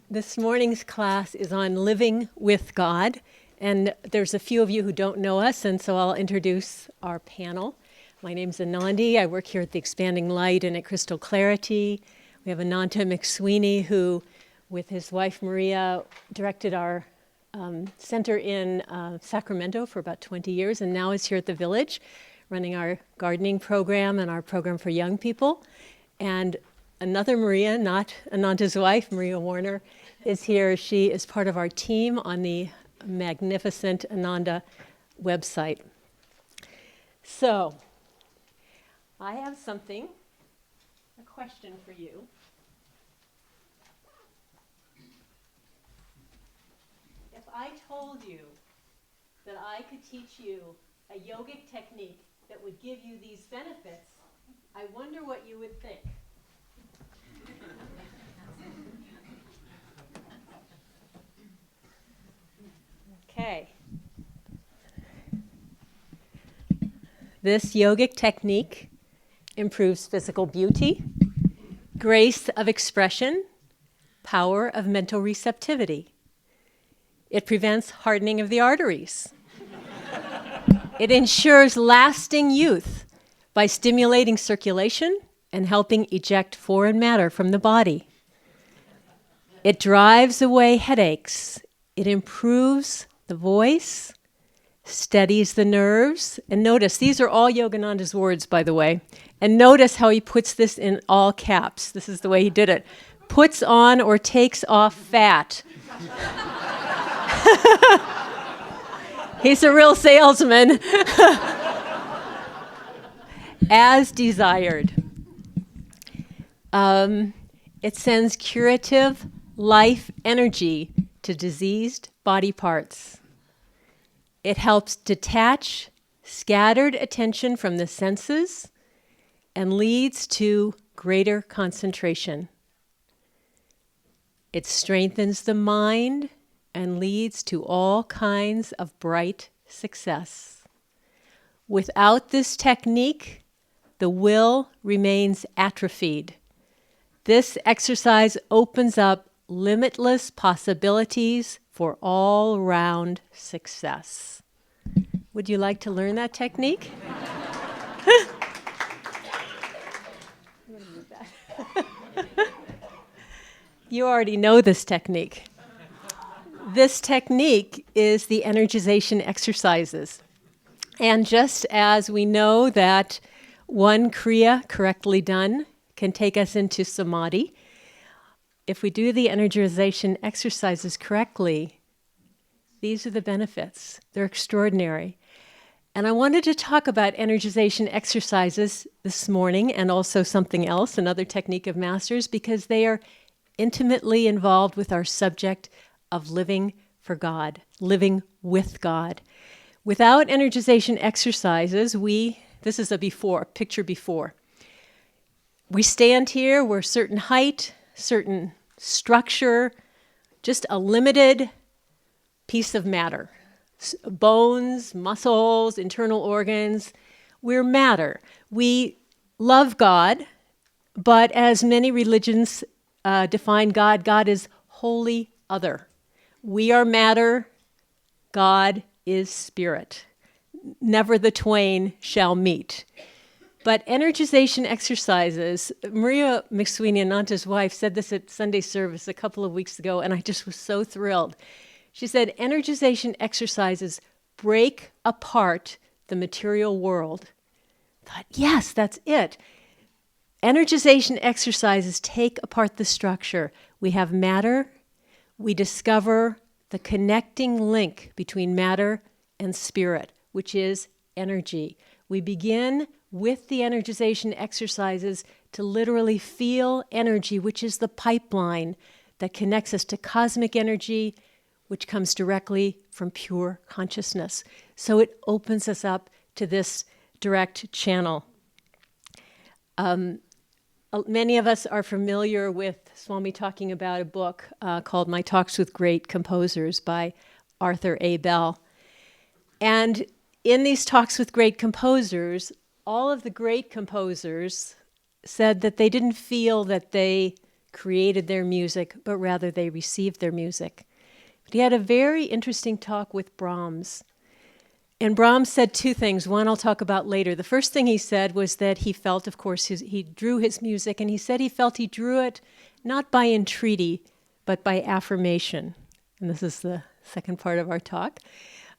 This morning's class is on living with God, and there's a few of you who don't know us, and so I'll introduce our panel. My name's Anandi. I work here at the Expanding Light and at Crystal Clarity. We have Ananta McSweeney, who, with his wife Maria, directed our center in Sacramento for about 20 years, and now is here at the Village, running our gardening program and our program for young people. And another Maria, not Ananta's wife, Maria Warner, is here. She is part of our team on the magnificent Ananda website. So, I have a question for you. If I told you that I could teach you a yogic technique that would give you these benefits, I wonder what you would think. Okay. This yogic technique improves physical beauty, grace of expression, power of mental receptivity. It prevents hardening of the arteries. It ensures lasting youth by stimulating circulation and helping eject foreign matter from the body. It drives away headaches. It improves the voice, steadies the nerves. And notice, these are all Yogananda's words, by the way. And notice how he puts this in all caps. This is the way he did it. Puts on or takes off fat. He's a real salesman. As desired. It sends curative life energy to diseased body parts. It helps detach scattered attention from the senses and leads to greater concentration. It strengthens the mind and leads to all kinds of bright success. Without this technique, the will remains atrophied. This exercise opens up limitless possibilities for all-round success. Would you like to learn that technique? You already know this technique. This technique is the Energization Exercises. And just as we know that one Kriya correctly done can take us into Samadhi, if we do the Energization Exercises correctly, these are the benefits. They're extraordinary. And I wanted to talk about Energization Exercises this morning and also something else, another technique of Masters, because they are intimately involved with our subject of living for God, living with God. Without Energization Exercises, this is a picture before. We stand here, we're a certain height, certain structure, just a limited piece of matter. Bones, muscles, internal organs, we're matter. We love God, but as many religions define God, God is wholly other. We are matter, God is spirit. Never the twain shall meet. But Energization Exercises, Maria McSweeney, Ananta's wife, said this at Sunday service a couple of weeks ago, and I just was so thrilled. She said, Energization Exercises break apart the material world. I thought, yes, that's it. Energization Exercises take apart the structure. We have matter. We discover the connecting link between matter and spirit, which is energy. We begin with the Energization Exercises to literally feel energy, which is the pipeline that connects us to cosmic energy, which comes directly from pure consciousness. So it opens us up to this direct channel. Many of us are familiar with Swami talking about a book called My Talks with Great Composers by Arthur A. Bell. And in these talks with great composers, all of the great composers said that they didn't feel that they created their music, but rather they received their music. But he had a very interesting talk with Brahms. And Brahms said two things. One I'll talk about later. The first thing he said was that he felt, of course, he drew his music, and he said he felt he drew it not by entreaty, but by affirmation. And this is the second part of our talk.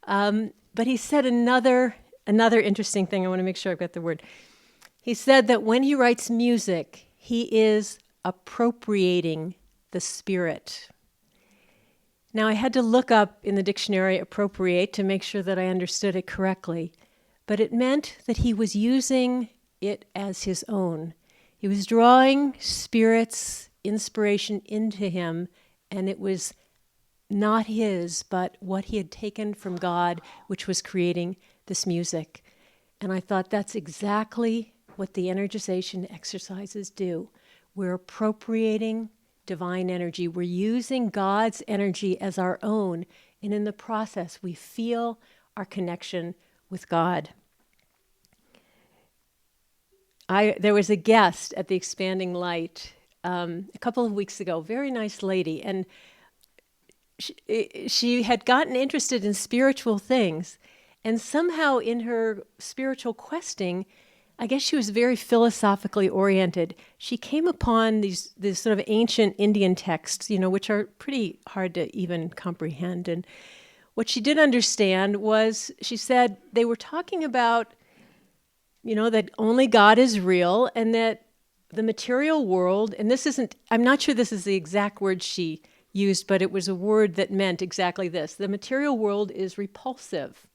But he said another interesting thing. I want to make sure I've got the word. He said that when he writes music, he is appropriating the spirit. Now, I had to look up in the dictionary appropriate to make sure that I understood it correctly, but it meant that he was using it as his own. He was drawing spirit's inspiration into him, and it was not his, but what he had taken from God, which was creating this music. And I thought that's exactly what the energization exercises do. We're appropriating divine energy. We're using God's energy as our own, and in the process, we feel our connection with God. There was a guest at the Expanding Light a couple of weeks ago, very nice lady, and she had gotten interested in spiritual things, and somehow in her spiritual questing, I guess she was very philosophically oriented. She came upon these sort of ancient Indian texts, which are pretty hard to even comprehend. And what she did understand was, she said they were talking about, that only God is real, and that the material world, and I'm not sure this is the exact word she used, but it was a word that meant exactly this. The material world is repulsive.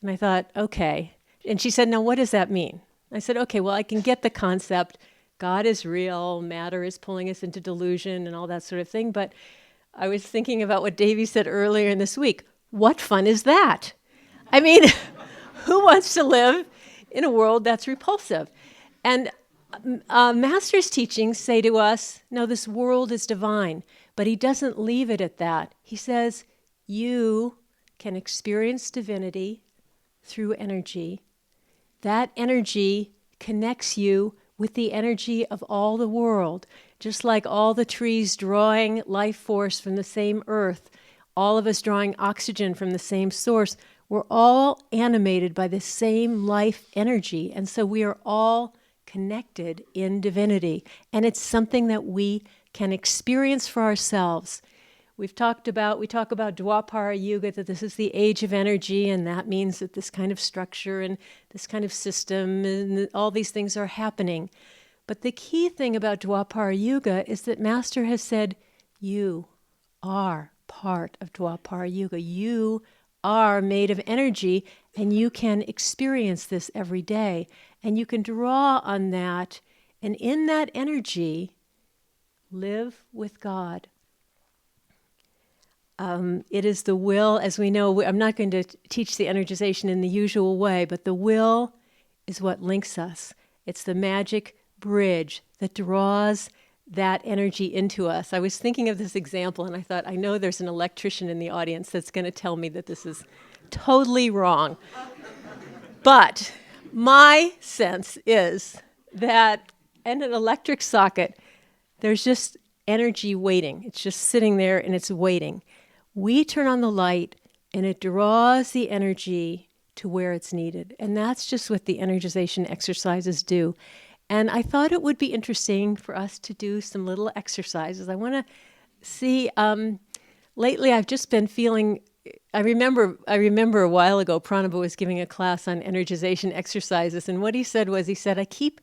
And I thought, okay. And she said, now what does that mean? I said, okay, well, I can get the concept. God is real, matter is pulling us into delusion and all that sort of thing. But I was thinking about what Davy said earlier in this week. What fun is that? I mean, who wants to live in a world that's repulsive? And Master's teachings say to us, no, this world is divine. But he doesn't leave it at that. He says, you can experience divinity through energy. That energy connects you with the energy of all the world, just like all the trees drawing life force from the same earth, all of us drawing oxygen from the same source. We're all animated by the same life energy, and so we are all connected in divinity, and it's something that we can experience for ourselves. We talk about Dwapara Yuga, that this is the age of energy, and that means that this kind of structure and this kind of system and all these things are happening. But the key thing about Dwapara Yuga is that Master has said, you are part of Dwapara Yuga. You are made of energy, and you can experience this every day. And you can draw on that, and in that energy, live with God. It is the will, as we know. I'm not going to teach the energization in the usual way, but the will is what links us. It's the magic bridge that draws that energy into us. I was thinking of this example, and I thought, I know there's an electrician in the audience that's going to tell me that this is totally wrong. But my sense is that in an electric socket, there's just energy waiting. It's just sitting there and it's waiting. We turn on the light and it draws the energy to where it's needed. And that's just what the energization exercises do. And I thought it would be interesting for us to do some little exercises. I want to see, lately I've just been feeling, I remember a while ago, Pranaba was giving a class on energization exercises. And what he said was, I keep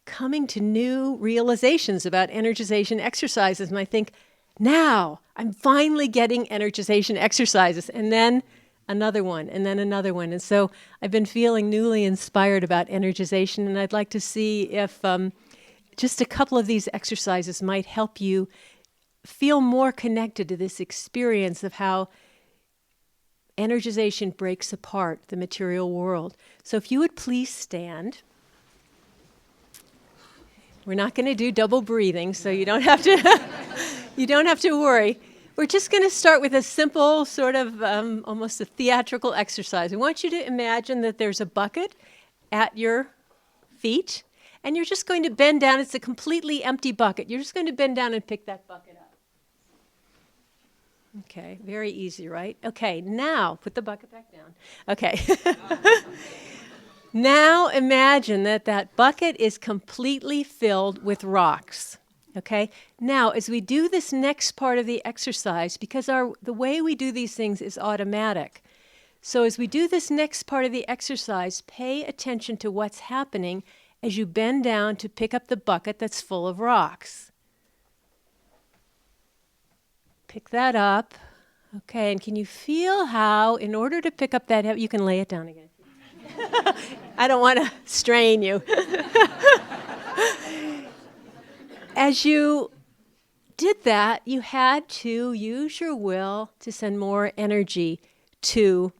coming to new realizations about energization exercises. And I think, now I'm finally getting energization exercises. And then another one, and then another one. And so I've been feeling newly inspired about energization, and I'd like to see if just a couple of these exercises might help you feel more connected to this experience of how energization breaks apart the material world. So if you would please stand. We're not going to do double breathing, so you don't have to worry. We're just going to start with a simple sort of almost a theatrical exercise. I want you to imagine that there's a bucket at your feet, And you're just going to bend down. It's a completely empty bucket. You're just going to bend down and pick that bucket up. Okay, very easy, right? Okay, now put the bucket back down. Okay. Now imagine that that bucket is completely filled with rocks. Okay? Now, as we do this next part of the exercise, because the way we do these things is automatic. So as we do this next part of the exercise, pay attention to what's happening as you bend down to pick up the bucket that's full of rocks. Pick that up. Okay, and can you feel how, in order to pick up that, you can lay it down again. I don't want to strain you. As you did that, you had to use your will to send more energy to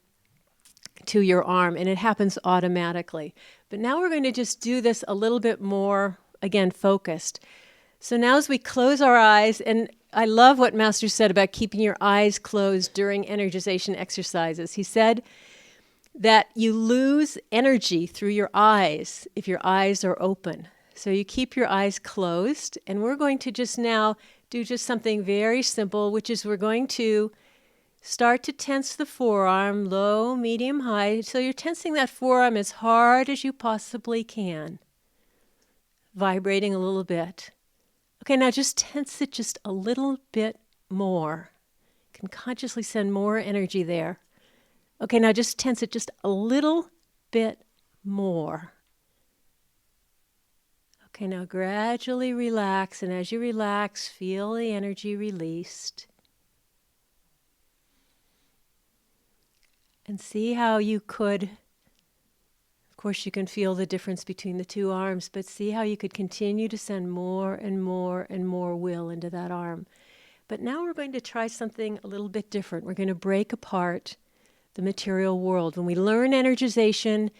your arm, and it happens automatically. But now we're going to just do this a little bit more, again, focused. So now as we close our eyes, and I love what Master said about keeping your eyes closed during energization exercises. He said that you lose energy through your eyes if your eyes are open. So you keep your eyes closed, and we're going to just now do just something very simple, which is we're going to start to tense the forearm, low, medium, high. So you're tensing that forearm as hard as you possibly can, vibrating a little bit. Okay, now just tense it just a little bit more. You can consciously send more energy there. Okay, now just tense it just a little bit more. Okay, now gradually relax, and as you relax, feel the energy released. And see how you could, of course you can feel the difference between the two arms, but see how you could continue to send more and more and more will into that arm. But now we're going to try something a little bit different. We're going to break apart the material world. When we learn energization,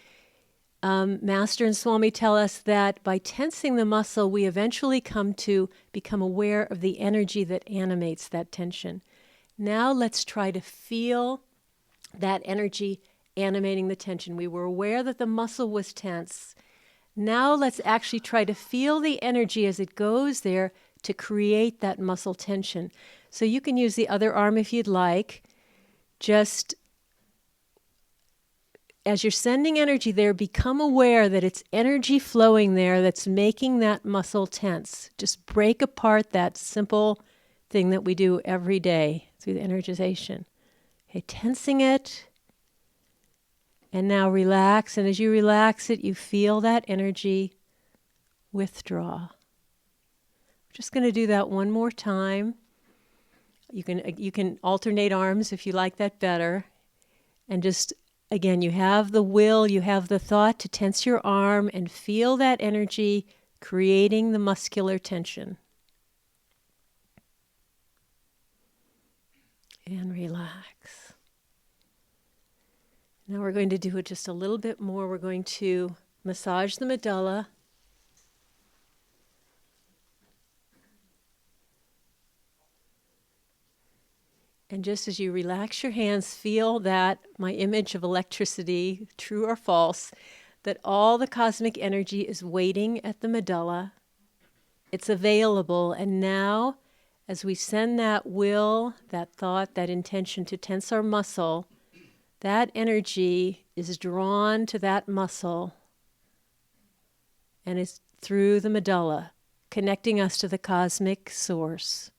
Master and Swami tell us that by tensing the muscle, we eventually come to become aware of the energy that animates that tension. Now let's try to feel that energy animating the tension. We were aware that the muscle was tense. Now let's actually try to feel the energy as it goes there to create that muscle tension. So you can use the other arm if you'd like. Just as you're sending energy there, become aware that it's energy flowing there that's making that muscle tense. Just break apart that simple thing that we do every day through the energization. Okay, tensing it. And now relax. And as you relax it, you feel that energy withdraw. We're just going to do that one more time. You can alternate arms if you like that better. And just again, you have the will, you have the thought to tense your arm and feel that energy creating the muscular tension. And relax. Now we're going to do it just a little bit more. We're going to massage the medulla. And just as you relax your hands, feel that, my image of electricity, true or false, that all the cosmic energy is waiting at the medulla. It's available. And now, as we send that will, that thought, that intention to tense our muscle, that energy is drawn to that muscle and is through the medulla, connecting us to the cosmic source.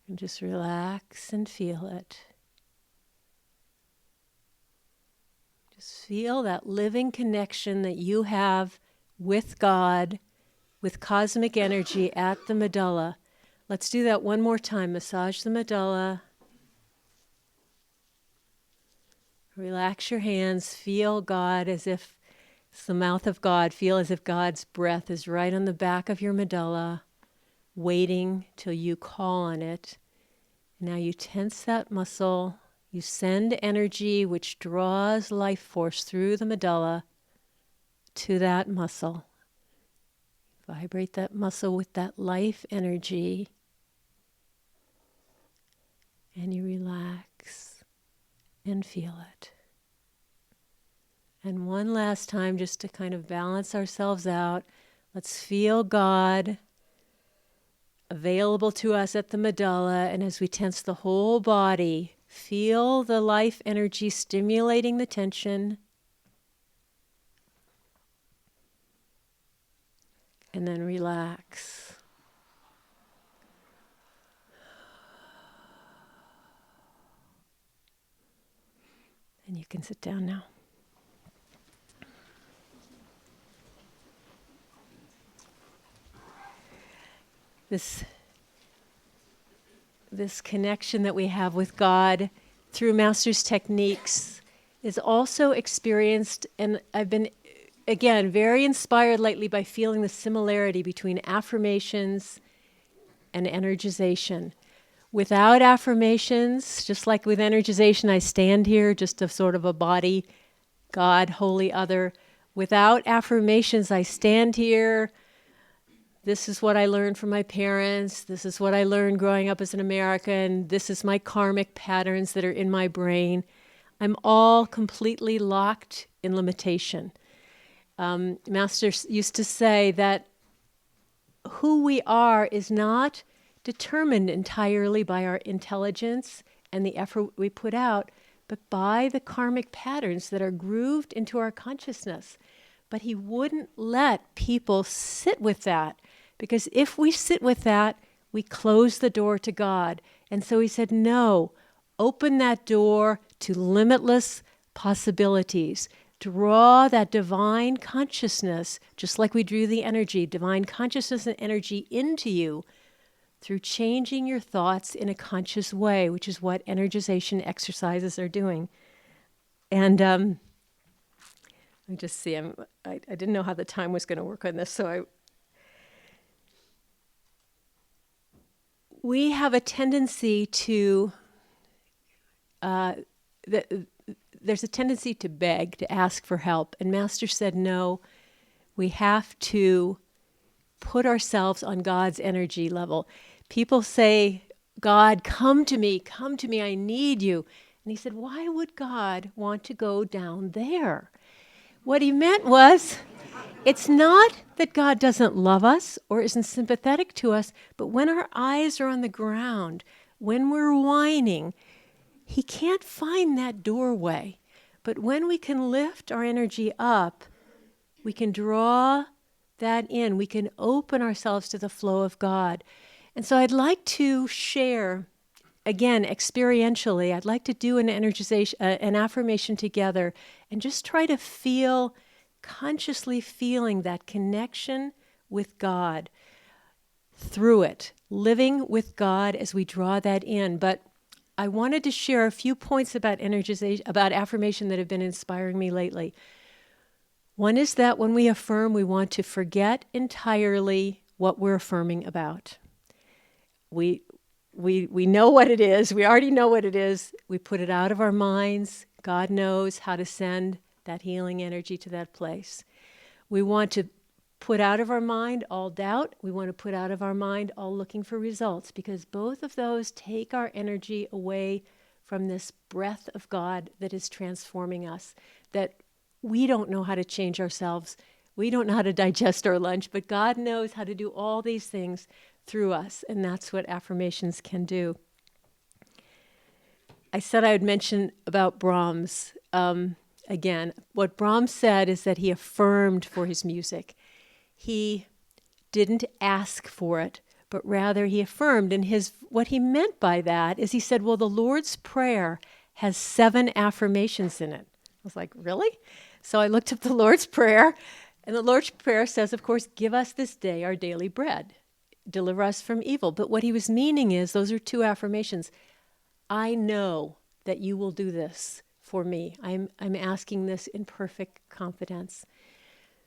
And just relax and feel it. Just feel that living connection that you have with God, with cosmic energy at the medulla. Let's do that one more time. Massage the medulla. Relax your hands. Feel God as if it's the mouth of God. Feel as if God's breath is right on the back of your medulla, waiting till you call on it. Now you tense that muscle. You send energy which draws life force through the medulla to that muscle. Vibrate that muscle with that life energy. And you relax and feel it. And one last time, just to kind of balance ourselves out, let's feel God available to us at the medulla. And as we tense the whole body, feel the life energy stimulating the tension. And then relax. And you can sit down now. This connection that we have with God through Master's techniques is also experienced, and I've been, again, very inspired lately by feeling the similarity between affirmations and energization. Without affirmations, just like with energization, I stand here just a sort of a body, God, holy other. Without affirmations, I stand here. This is what I learned from my parents. This is what I learned growing up as an American. This is my karmic patterns that are in my brain. I'm all completely locked in limitation. Master used to say that who we are is not determined entirely by our intelligence and the effort we put out, but by the karmic patterns that are grooved into our consciousness. But he wouldn't let people sit with that, because if we sit with that, we close the door to God. And so he said, no, open that door to limitless possibilities. Draw that divine consciousness, just like we drew the energy, divine consciousness and energy into you through changing your thoughts in a conscious way, which is what energization exercises are doing. And let me just see, I didn't know how the time was going to work on this, so we have a tendency to, there's a tendency to beg, to ask for help. And Master said, no, we have to put ourselves on God's energy level. People say, God, come to me, I need you. And he said, why would God want to go down there? What he meant was, it's not that God doesn't love us or isn't sympathetic to us, but when our eyes are on the ground, when we're whining, he can't find that doorway. But when we can lift our energy up, we can draw that in. We can open ourselves to the flow of God. And so I'd like to share, again, experientially, I'd like to do an energization, an affirmation together, and just try to feel, consciously feeling that connection with God through it, living with God as we draw that in. But I wanted to share a few points about energization, about affirmation that have been inspiring me lately. One is that when we affirm, we want to forget entirely what we're affirming about. We know what it is. We already know what it is. We put it out of our minds. God knows how to send that healing energy to that place. We want to put out of our mind all doubt. We want to put out of our mind all looking for results, because both of those take our energy away from this breath of God that is transforming us, that we don't know how to change ourselves. We don't know how to digest our lunch, but God knows how to do all these things through us, and that's what affirmations can do. I said I would mention about Brahms. Again, what Brahms said is that he affirmed for his music. He didn't ask for it, but rather he affirmed. And what he meant by that is he said, well, the Lord's Prayer has 7 affirmations in it. I was like, really? So I looked up the Lord's Prayer, and the Lord's Prayer says, of course, give us this day our daily bread. Deliver us from evil. But what he was meaning is, those are 2 affirmations. I know that you will do this for me. I'm asking this in perfect confidence.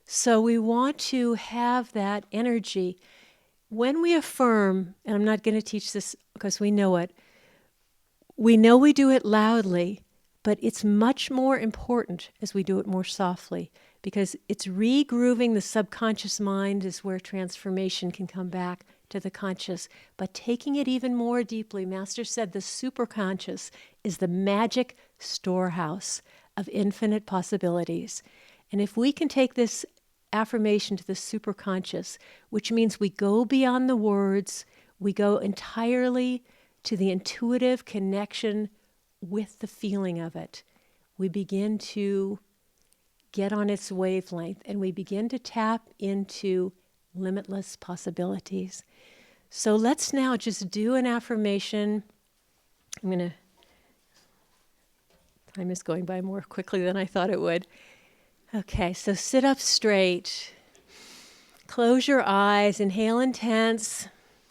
So we want to have that energy. When we affirm, and I'm not going to teach this because we know it, we know we do it loudly, but it's much more important as we do it more softly, because it's regrooving the subconscious mind is where transformation can come back to the conscious. But taking it even more deeply, Master said the superconscious is the magic storehouse of infinite possibilities. And if we can take this affirmation to the superconscious, which means we go beyond the words, we go entirely to the intuitive connection with the feeling of it. We begin to get on its wavelength and we begin to tap into limitless possibilities. So let's now just do an affirmation. Time is going by more quickly than I thought it would. Okay, so sit up straight. Close your eyes, inhale intense,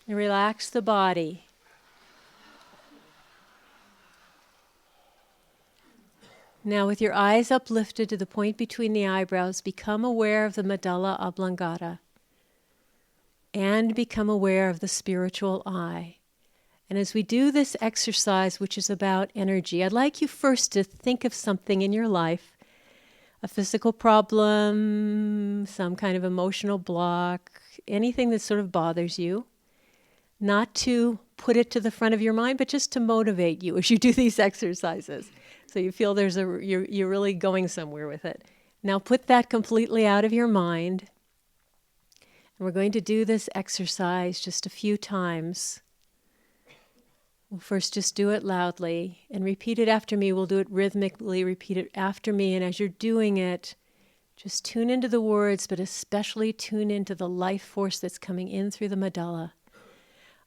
and relax the body. Now with your eyes uplifted to the point between the eyebrows, become aware of the medulla oblongata and become aware of the spiritual eye. And as we do this exercise, which is about energy, I'd like you first to think of something in your life, a physical problem, some kind of emotional block, anything that sort of bothers you, not to put it to the front of your mind, but just to motivate you as you do these exercises. So you feel you're really going somewhere with it. Now put that completely out of your mind. And we're going to do this exercise just a few times. We'll first just do it loudly and repeat it after me. We'll do it rhythmically, repeat it after me. And as you're doing it, just tune into the words, but especially tune into the life force that's coming in through the medulla.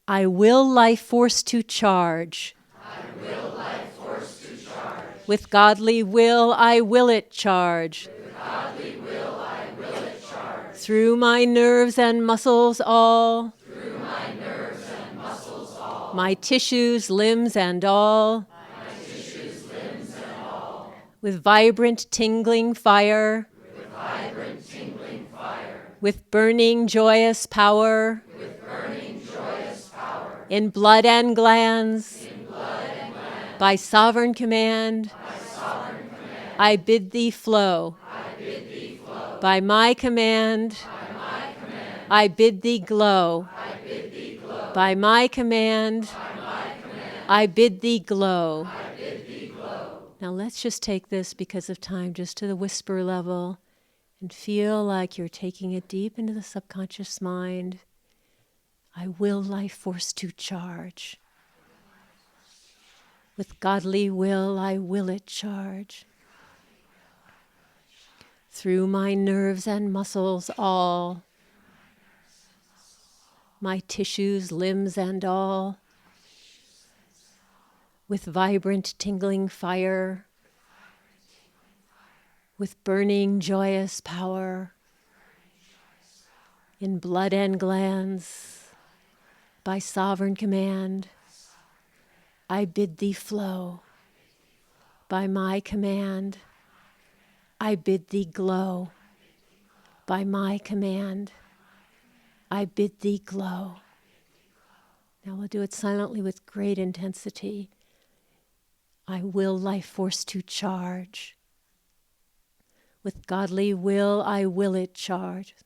I will life force to charge. I will life force to charge. With godly will, I will it charge. With godly will, I will it charge. Through my nerves and muscles all. Through my nerves and muscles all. My tissues, limbs, and all. My tissues, limbs, and all. With vibrant, tingling fire. With vibrant, tingling fire. With burning, joyous power. With burning, joyous power. In blood and glands. In blood and glands. By sovereign command. By sovereign command. I bid thee flow. I bid thee flow. By my command. By my command. I bid thee glow. I bid thee glow. By my command. By my command. I bid thee glow. I bid thee glow. Now let's just take this, because of time, just to the whisper level and feel like you're taking it deep into the subconscious mind. I will life force to charge. With godly will, I will it charge. Through my nerves and muscles all. My tissues, limbs, and all. With vibrant, tingling fire. With burning, joyous power. In blood and glands. By sovereign command. I bid thee flow. By my command. I bid thee glow. By my command. I bid thee glow. Now we'll do it silently with great intensity. I will life force to charge. With godly will, I will it charge.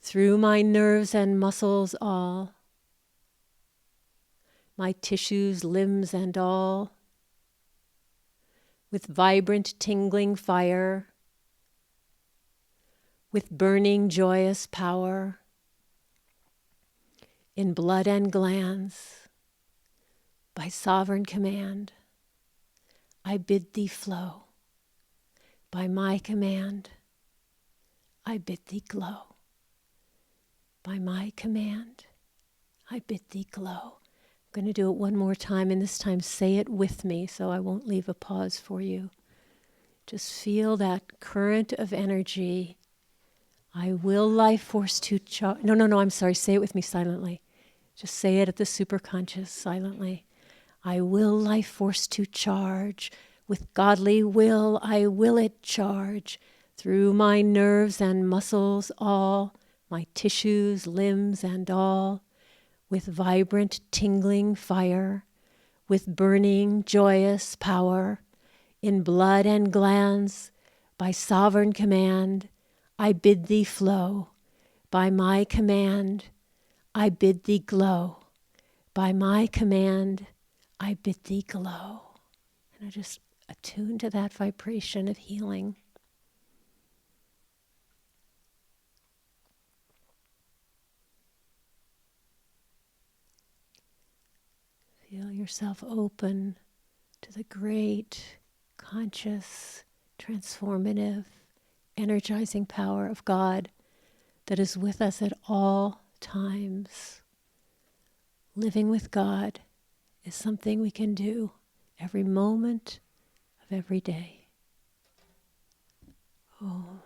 Through my nerves and muscles all. My tissues, limbs, and all. With vibrant, tingling fire. With burning, joyous power. In blood and glands. By sovereign command. I bid thee flow. By my command. I bid thee glow. By my command. I bid thee glow. I'm going to do it one more time, and this time say it with me so I won't leave a pause for you. Just feel that current of energy. I will life force to charge. No, I'm sorry. Say it with me silently. Just say it at the superconscious silently. I will life force to charge. With godly will, I will it charge. Through my nerves and muscles all, my tissues, limbs, and all. With vibrant, tingling fire, with burning, joyous power, in blood and glands, by sovereign command, I bid thee flow. By my command, I bid thee glow. By my command, I bid thee glow. And I just attune to that vibration of healing. Feel yourself open to the great, conscious, transformative, energizing power of God that is with us at all times. Living with God is something we can do every moment of every day. Om.